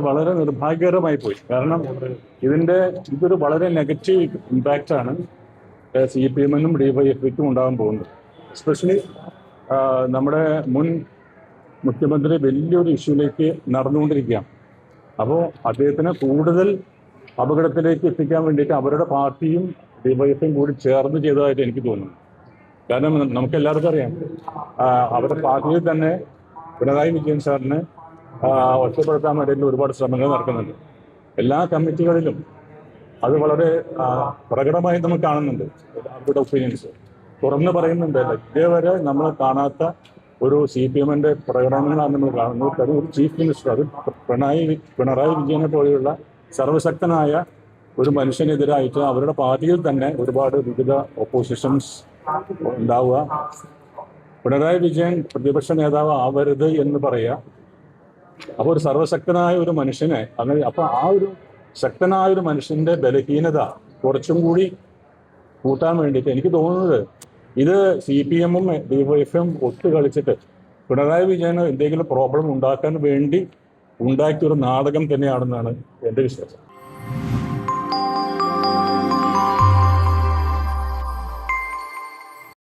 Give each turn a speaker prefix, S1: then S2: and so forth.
S1: വളരെ നിർഭാഗ്യകരമായി പോയി. കാരണം ഇതൊരു വളരെ നെഗറ്റീവ് ഇമ്പാക്റ്റ് ആണ് CPM-നും DYFIക്കും ഉണ്ടാകാൻ പോകുന്നത്. എസ്പെഷ്യലി നമ്മുടെ മുൻ മുഖ്യമന്ത്രി വലിയൊരു ഇഷ്യൂലേക്ക് നടന്നുകൊണ്ടിരിക്കുകയാണ്. അപ്പോൾ അദ്ദേഹത്തിന് കൂടുതൽ അപകടത്തിലേക്ക് എത്തിക്കാൻ വേണ്ടിയിട്ട് അവരുടെ പാർട്ടിയും DYFIയും കൂടി ചേർന്ന് ചെയ്തതായിട്ട് എനിക്ക് തോന്നുന്നു. കാരണം നമുക്ക് എല്ലാവർക്കും അറിയാം, അവരുടെ പാർട്ടിയിൽ തന്നെ പിണറായി വിജയൻ സാറിനെ ഒറ്റപ്പെടുത്താൻ വേണ്ടിയിട്ട് ഒരുപാട് ശ്രമങ്ങൾ നടക്കുന്നുണ്ട്. എല്ലാ കമ്മിറ്റികളിലും അത് വളരെ പ്രകടമായി നമ്മൾ കാണുന്നുണ്ട്. അവരുടെ ഒപ്പീനിയൻസ് തുറന്ന് പറയുന്നുണ്ട്. ഇതേവരെ നമ്മൾ കാണാത്ത ഒരു CPM-ന്റെ പ്രകടനങ്ങളാണ് നമ്മൾ കാണുന്നത്. ഒരു ചീഫ് മിനിസ്റ്റർ, അത് പിണറായി വിജയനെ പോലെയുള്ള സർവശക്തനായ ഒരു മനുഷ്യനെതിരായിട്ട് അവരുടെ പാർട്ടിയിൽ തന്നെ ഒരുപാട് വിവിധ ഒപ്പോസിഷൻസ് ഉണ്ടാവുക. പിണറായി വിജയൻ പ്രതിപക്ഷ നേതാവ് ആവരുത് എന്ന് പറയുക. അപ്പോൾ ഒരു സർവശക്തനായ ഒരു മനുഷ്യനെ അങ്ങനെ, അപ്പൊ ആ ഒരു ശക്തനായ ഒരു മനുഷ്യന്റെ ബലഹീനത കുറച്ചും കൂടി കൂട്ടാൻ വേണ്ടിയിട്ട് എനിക്ക് തോന്നുന്നത് ഇത് CPM-ഉം DYFIയും ഒത്തു കളിച്ചിട്ട് പിണറായി വിജയന് എന്തെങ്കിലും പ്രോബ്ലം ഉണ്ടാക്കാൻ വേണ്ടി ഉണ്ടാക്കിയൊരു നാടകം തന്നെയാണെന്നാണ് എൻ്റെ വിശ്വാസം.